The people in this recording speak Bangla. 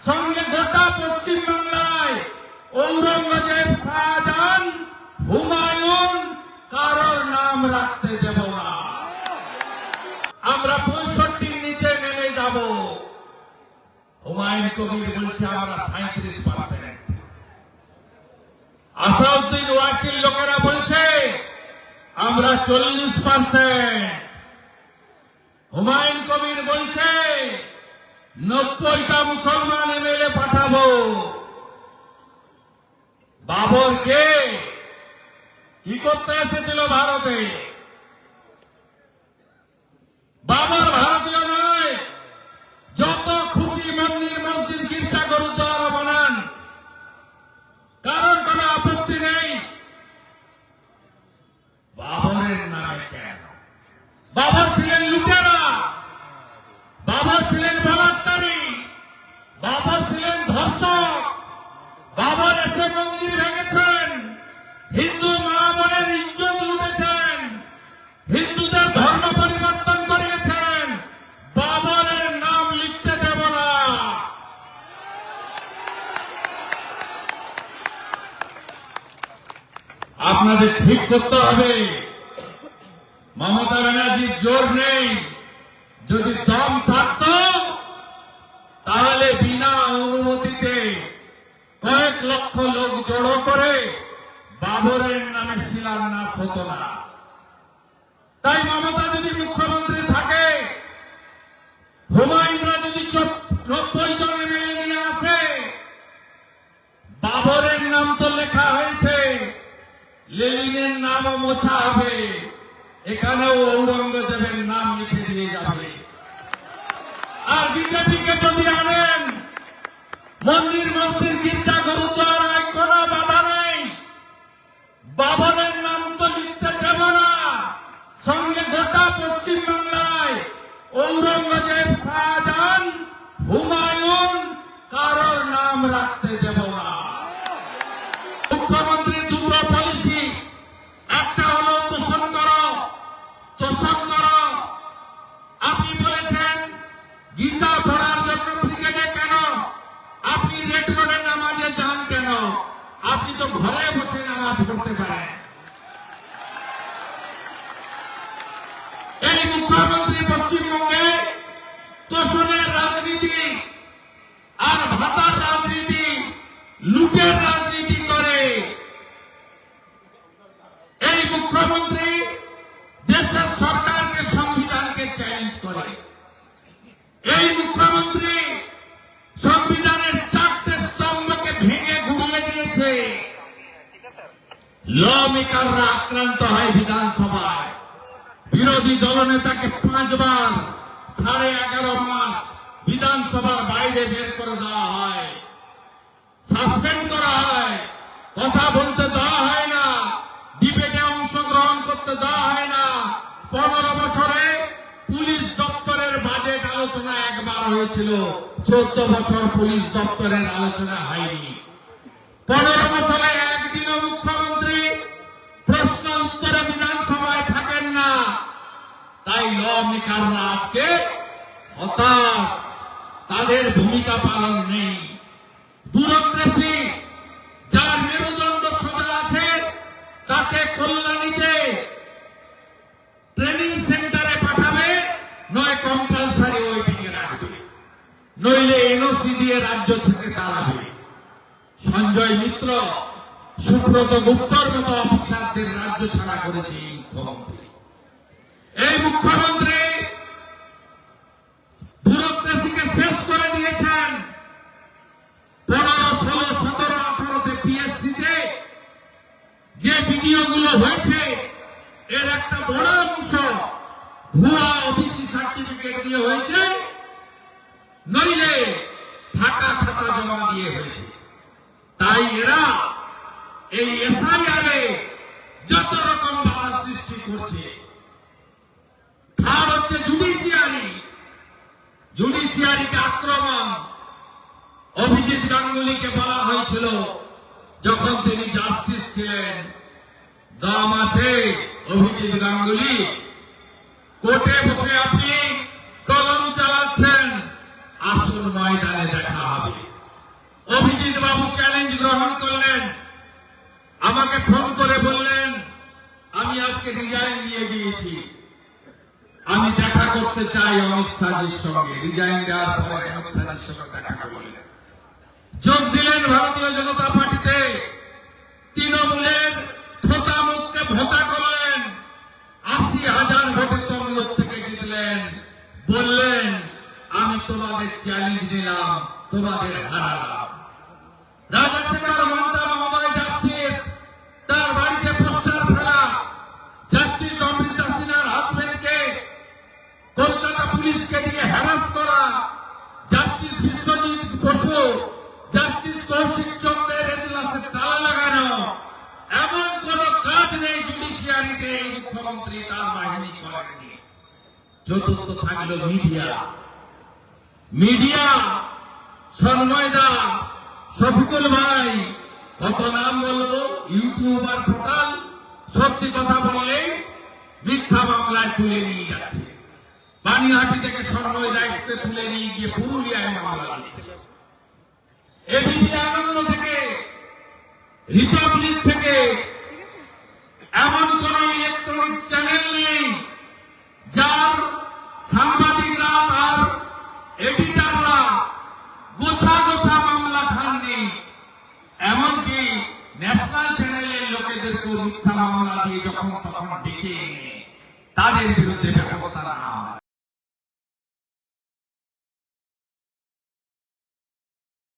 সঙ্গে গোটা পশ্চিমবাংলায় ঔরঙ্গজেব, শাহজাহান, হুমায়ুন কারোর নাম রাখতে দেব না। আমরা 65 নিচে নেমে যাব। হুমায়ুন কবির বলছে আমরা 37%। আসাউদ্দিন ওয়াসির লোকেরা বলছে আমরা 40%। হুমায়ুন কবির বলছে 90টা মুসলমান এমএলএ পাঠাবো। বাবর কে কি করতে এসেছিল ভারতে? বাবর ভারতীয় নয়। যত খুশি মন্দির, মসজিদ, গির্জা, গুরুদ্বারা বানান, কারণ কোনো আপত্তি নেই। বাবরের নামে কেন? বাবর ছিলেন লুটেরা, বাবর ছিলেন বলাৎকারী, বাবর ছিলেন ধর্ষক। বাবর এসে মন্দির ভেঙেছেন, হিন্দু মা বোনের ইজ্জত লুটেছেন, হিন্দুদের ধর্ম পরিবর্তন করিয়েছেন। বাবরের নাম লিখতে দেব না। আপনাদের ঠিক করতে হবে। মমতা ব্যানার্জির জোর নেই। যদি দম থাকত তাহলে বিনা অনুমতিতে কয়েক লক্ষ লোক জড়ো করে বাবরের নামে শিলান্যাস হতো না। তাই মমতা যদি মুখ্যমন্ত্রী থাকে, হুমায়ুনরা যদি 90 জন এমএলএ নিয়ে আসে, বাবরের নাম তো লেখা হয়েছে, লেনিনের নামও মোছা হবে, এখানেও ঔরঙ্গজেবের নাম লিখে দিয়ে যাবে। আর বিজেপিকে যদি আনেন, মন্দির, মসজিদ, গির্জা, গুরুদ্বারায় কোনো বাধা নেই। বাবরের নাম তো লিখতে দেব না। সঙ্গে গোটা পশ্চিমবাংলায় ঔরঙ্গজেব, শাহজাহান, হুমায়ুন কারোর নাম রাখতে দেব না। মুখ্যমন্ত্রীর দুটো পলিসি, একটা হলো তোষণ করো, তোষণ করো। আপনি বলেছেন গীতা পড়ার জন্য ব্রিগেডে কেন? আপনি রেড রোডে নামাজে যান কেন? আপনি তো ঘরে বসে নামাজ পড়তে পারেন। এই মুখ্যমন্ত্রী পশ্চিমবঙ্গে তোষণের রাজনীতি আর ভাতার রাজনীতি, লুটের রাজনীতি করে। এই মুখ্যমন্ত্রী দেশের সরকারকে, সংবিধানকে চ্যালেঞ্জ করে। এই মুখ্যমন্ত্রী সংবিধানের 4টে স্তম্ভকে ভেঙে ঘুরিয়ে দিয়েছে। ল মেকাররা আক্রান্ত হয় বিধানসভায়। বিরোধী দলনেতাকে 5 বার 11.5 মাস বিধানসভার বাইরে বের করে দেওয়া হয়, সাসপেন্ড করা হয়, কথা বলতে দেওয়া হয় না, ডিবেটে অংশগ্রহণ করতে দেওয়া হয় না। 15 বছরে পুলিশ দপ্তরের বাজেট আলোচনা একবার হয়েছিল, 14 বছর পুলিশ দপ্তরের আলোচনা হয়নি। 15 বছরে একদিনও মুখ্যমন্ত্রী প্রশ্ন উত্তরে বিধানসভায় থাকেন না। তাই ল মেকাররা আজকে হতাশ, তাদের ভূমিকা পালন নেই। ব্যুরোক্রেসি, যার মেরুদণ্ড সোজা আছে, তাকে কল্যাণীতে ট্রেনিং সেন্টারে পাঠাবে, নয় কম্পালসারি ওয়েটিংয়ে রাখবে, নইলে এনওসি দিয়ে রাজ্য থেকে তাড়াবে। সঞ্জয় মিত্র, সুব্রত গুপ্তর মতো অফিসারদের রাজ্য ছাড়া করেছে এই মুখ্যমন্ত্রী। এই মুখ্যমন্ত্রী ব্যুরোক্রেসিকে শেষ করে দিয়েছেন। 15, 16, 17, 18তে পিএসসিতে যে ভিডিওগুলো হয়েছে, এর একটা বড় অংশ ভুয়া ওবিসি সার্টিফিকেট দিয়ে হয়েছে, নইলে ফাঁকা খাতা জমা দিয়ে হয়েছে। তাই এরা এই এসআইআরে যত রকম বাধা সৃষ্টি করছে। থার্ড হচ্ছে জুডিশিয়ারি, জুডিশিয়ারিকে আক্রমণ। অভিজিৎ গাঙ্গুলিকে বলা হয়েছিল যখন তিনি জাস্টিস ছিলেন, দম আছে অভিজিৎ গাঙ্গুলি, কোর্টে বসে আপনি কলম চালাচ্ছেন, আসল ময়দানে দেখা হবে। রিজাইন দিয়ে দিয়েছি। আমি দেখা করতে চাই অমিত শাহের সঙ্গে। রিজাইন দেওয়ার পরে অমিত শাহের সঙ্গে দেখা করলেন, যোগ দিলেন ভারতীয় জনতা পার্টিতে। তৃণমূলের থোতা মুখকে ভোতা করলেন, ৮০,০০০ ভোটে তমলুক থেকে জিতলেন। বললেন আমি তোমাদের চ্যালেঞ্জ দিলাম, তোমাদের হারালাম। রাজাশেখর মমতা মহোদয় জাস্টিস, তার বাড়িতে পোস্টার ফেলা, জাস্টিস অমৃতা সিনহার হাজবেন্ডকে কলকাতা পুলিশকে দিয়ে হ্যারাস করা, জাস্টিস বিশ্বজিৎ বসু, জাস্টিস কৌশিক চন্দ্রের এজলাসে তালা লাগানো, এমন কোন কাজ নেই জুডিশিয়ারিতে এই মুখ্যমন্ত্রী তার বাহিনী করেননি। চতুর্থ থাকলো মিডিয়া। মিডিয়া সন্ময়দা, শফিকুল ভাই, কত নাম বলবো, ইউটিউবার পোর্টাল, সত্যি কথা বললেই মিথ্যা মামলায় তুলে নিয়ে যাচ্ছে। বানিয়াহাটি থেকে সন্ময় দায়িত্বে তুলে নিয়ে গিয়ে পুরুলিয়ায় মামলা দিচ্ছে। এবিপি আনন্দ থেকে, রিপাবলিক থেকে এমন কোন ইলেকট্রনিক্স চ্যানেল নেই যার সাংবাদিকরা তার এডিটাররা গোছা গোছা মামলা খাননি। এমনকি ন্যাশনাল চ্যানেলের লোকেদেরকেও মিথ্যা মামলা দিয়ে যখন তখন ডেকে এনে তাদের বিরুদ্ধে ব্যবস্থা নেওয়া হয়।